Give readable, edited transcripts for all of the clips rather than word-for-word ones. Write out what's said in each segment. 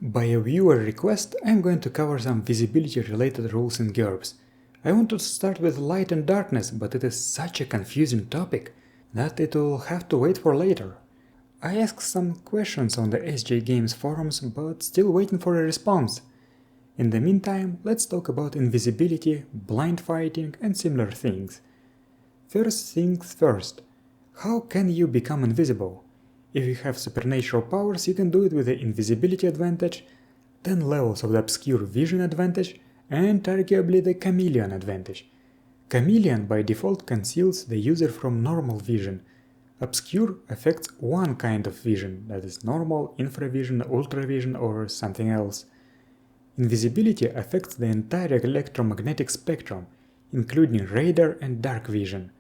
By a viewer request, I'm going to cover some visibility related rules in GURPS. I want to start with light and darkness, but it is such a confusing topic that it will have to wait for later. I asked some questions on the SJ Games forums, but still waiting for a response. In the meantime, let's talk about invisibility, blind fighting and similar things. First things first, how can you become invisible? If you have supernatural powers, you can do it with the invisibility advantage, 10 levels of the obscure vision advantage, and arguably the chameleon advantage. Chameleon by default conceals the user from normal vision. Obscure affects one kind of vision, that is normal, infravision, ultravision or something else. Invisibility affects the entire electromagnetic spectrum, including radar and dark vision.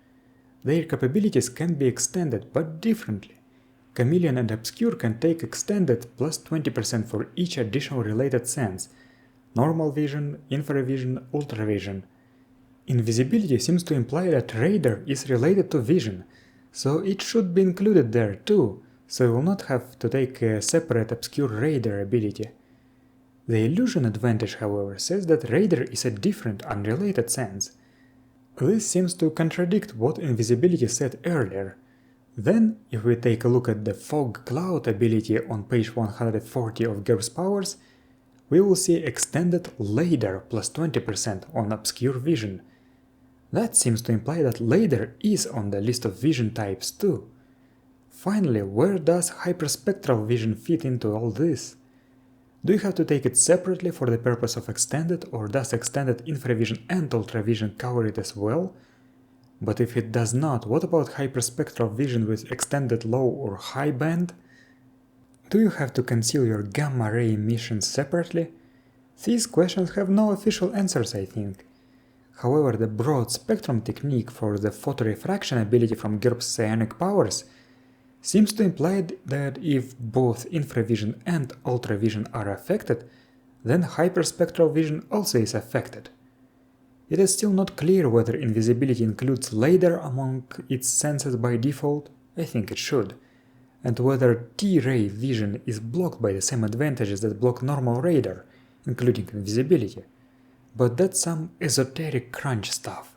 Their capabilities can be extended, but differently. Chameleon and Obscure can take extended plus 20% for each additional related sense: normal vision, infravision, ultravision. Invisibility seems to imply that radar is related to vision, so it should be included there too, so you will not have to take a separate Obscure radar ability. The illusion advantage, however, says that radar is a different, unrelated sense. This seems to contradict what invisibility said earlier. Then, if we take a look at the fog cloud ability on page 140 of GURPS powers, we will see extended LADAR plus 20% on obscure vision. That seems to imply that LADAR is on the list of vision types too. Finally, where does hyperspectral vision fit into all this? Do you have to take it separately for the purpose of extended, or does extended infravision and ultravision cover it as well? But if it does not, what about hyperspectral vision with extended low or high band? Do you have to conceal your gamma ray emissions separately? These questions have no official answers, I think. However, the broad spectrum technique for the photorefraction ability from GURPS psionic powers seems to imply that if both infravision and ultravision are affected, then hyperspectral vision also is affected. It is still not clear whether invisibility includes LADAR among its senses by default, I think it should, and whether T-ray vision is blocked by the same advantages that block normal radar, including invisibility. But that's some esoteric crunch stuff.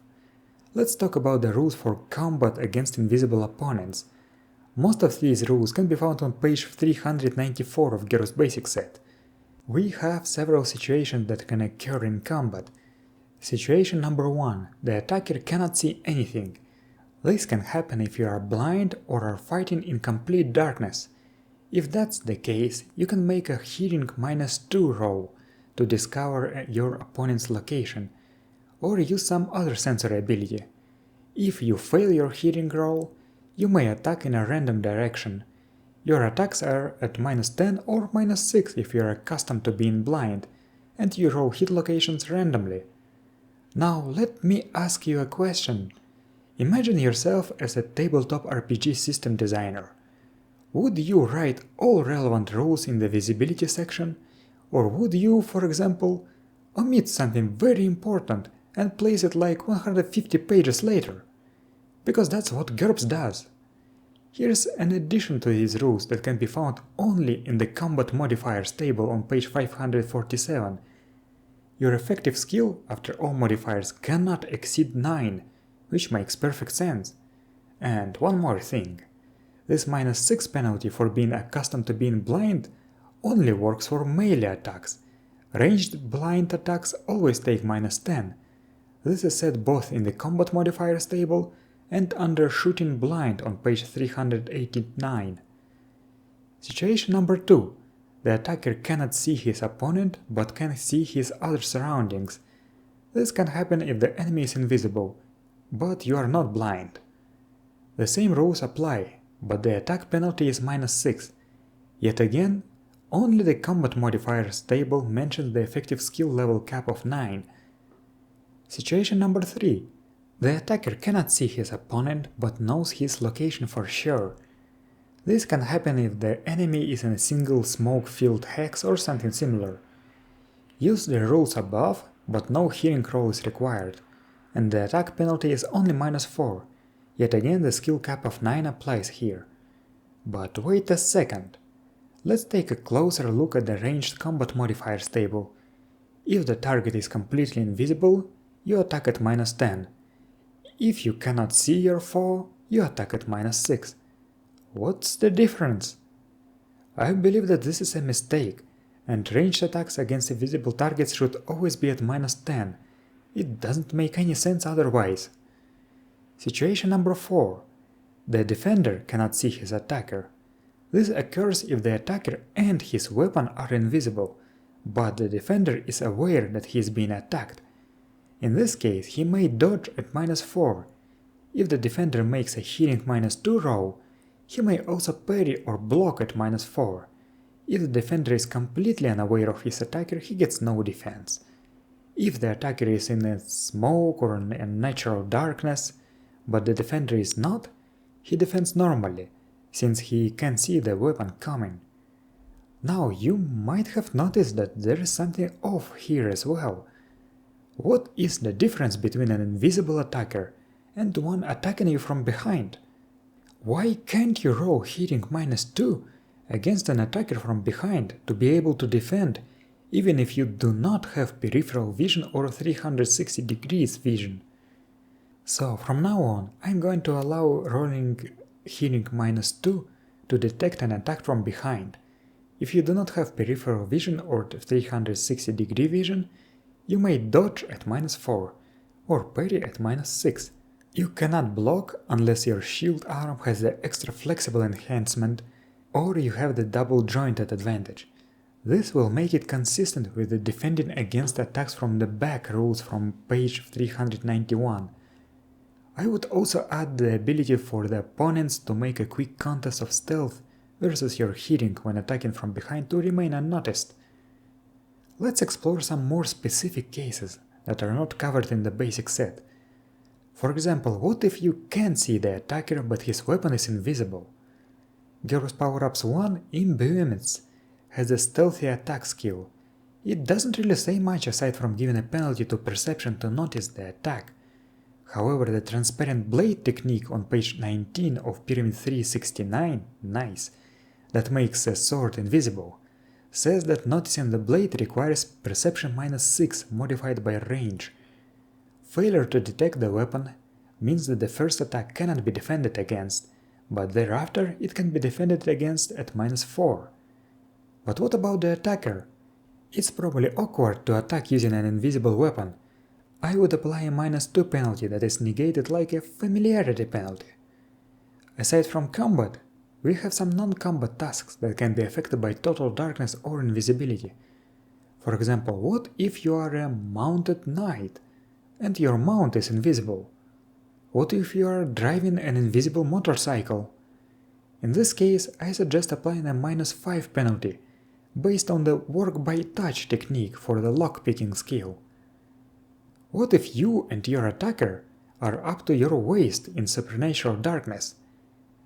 Let's talk about the rules for combat against invisible opponents. Most of these rules can be found on page 394 of GURPS Basic Set. We have several situations that can occur in combat. Situation number 1. The attacker cannot see anything. This can happen if you are blind or are fighting in complete darkness. If that's the case, you can make a hearing -2 roll to discover your opponent's location, or use some other sensory ability. If you fail your hearing roll, you may attack in a random direction. Your attacks are at -10 or -6 if you are accustomed to being blind, and you roll hit locations randomly. Now let me ask you a question. Imagine yourself as a tabletop RPG system designer. Would you write all relevant rules in the visibility section, or would you, for example, omit something very important and place it like 150 pages later? Because that's what GURPS does. Here's an addition to these rules that can be found only in the combat modifiers table on page 547. Your effective skill after all modifiers cannot exceed 9, which makes perfect sense. And one more thing. This -6 penalty for being accustomed to being blind only works for melee attacks. Ranged blind attacks always take -10. This is said both in the combat modifiers table and under shooting blind on page 389. Situation number 2. The attacker cannot see his opponent, but can see his other surroundings. This can happen if the enemy is invisible, but you are not blind. The same rules apply, but the attack penalty is -6. Yet again, only the combat modifiers table mentions the effective skill level cap of 9. Situation number 3. The attacker cannot see his opponent, but knows his location for sure. This can happen if the enemy is in a single smoke-filled hex or something similar. Use the rules above, but no hearing roll is required, and the attack penalty is only -4. Yet again the skill cap of 9 applies here. But wait a second. Let's take a closer look at the ranged combat modifiers table. If the target is completely invisible, you attack at -10. If you cannot see your foe, you attack at -6. What's the difference? I believe that this is a mistake, and ranged attacks against invisible targets should always be at -10. It doesn't make any sense otherwise. Situation number 4. The defender cannot see his attacker. This occurs if the attacker and his weapon are invisible, but the defender is aware that he is being attacked. In this case, he may dodge at -4. If the defender makes a healing -2 roll, he may also parry or block at -4. If the defender is completely unaware of his attacker, he gets no defense. If the attacker is in a smoke or in a natural darkness, but the defender is not, he defends normally, since he can see the weapon coming. Now you might have noticed that there is something off here as well. What is the difference between an invisible attacker and one attacking you from behind? Why can't you roll hitting -2 against an attacker from behind to be able to defend, even if you do not have peripheral vision or 360 degrees vision? So from now on, I'm going to allow rolling hitting -2 to detect an attack from behind. If you do not have peripheral vision or 360 degree vision, you may dodge at -4 or parry at -6. You cannot block unless your shield arm has the extra flexible enhancement or you have the double jointed advantage. This will make it consistent with the defending against attacks from the back rules from page 391. I would also add the ability for the opponents to make a quick contest of stealth versus your hitting when attacking from behind to remain unnoticed. Let's explore some more specific cases that are not covered in the basic set. For example, what if you can see the attacker but his weapon is invisible? GURPS Power-Ups 1 Invisibility has a stealthy attack skill. It doesn't really say much aside from giving a penalty to perception to notice the attack. However, the transparent blade technique on page 19 of Pyramid 369, nice, that makes a sword invisible, says that noticing the blade requires perception -6 modified by range. Failure to detect the weapon means that the first attack cannot be defended against, but thereafter it can be defended against at -4. But what about the attacker? It's probably awkward to attack using an invisible weapon. I would apply a -2 penalty that is negated like a familiarity penalty. Aside from combat, we have some non-combat tasks that can be affected by total darkness or invisibility. For example, what if you are a mounted knight and your mount is invisible? What if you are driving an invisible motorcycle? In this case, I suggest applying a -5 penalty, based on the work by touch technique for the lockpicking skill. What if you and your attacker are up to your waist in supernatural darkness?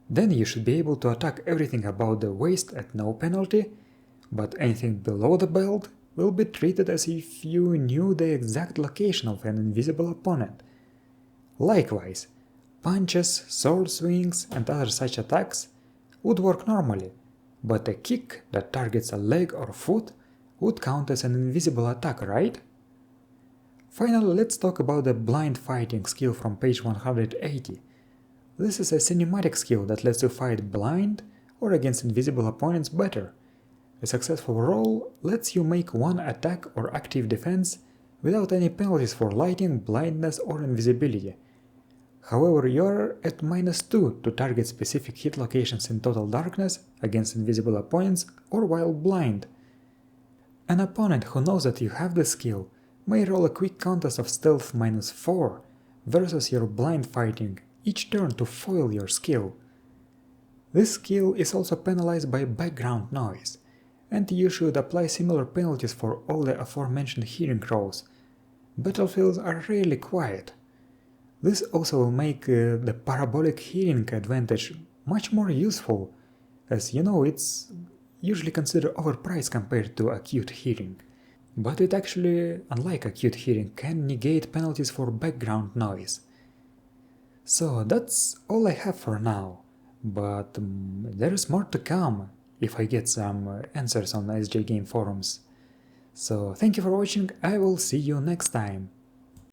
Then you should be able to attack everything about the waist at no penalty, but anything below the belt will be treated as if you knew the exact location of an invisible opponent. Likewise, punches, sword swings, and other such attacks would work normally, but a kick that targets a leg or foot would count as an invisible attack, right? Finally, let's talk about the blind fighting skill from page 180. This is a cinematic skill that lets you fight blind or against invisible opponents better. A successful roll lets you make one attack or active defense without any penalties for lighting, blindness, or invisibility. However, you're at -2 to target specific hit locations in total darkness against invisible opponents or while blind. An opponent who knows that you have this skill may roll a quick contest of stealth -4 versus your blind fighting each turn to foil your skill. This skill is also penalized by background noise, and you should apply similar penalties for all the aforementioned hearing rolls. Battlefields are rarely quiet. This also will make the parabolic hearing advantage much more useful, as you know it's usually considered overpriced compared to acute hearing. But it actually, unlike acute hearing, can negate penalties for background noise. So that's all I have for now, but there is more to come. if I get some answers on SJ Game forums. So thank you for watching, I will see you next time.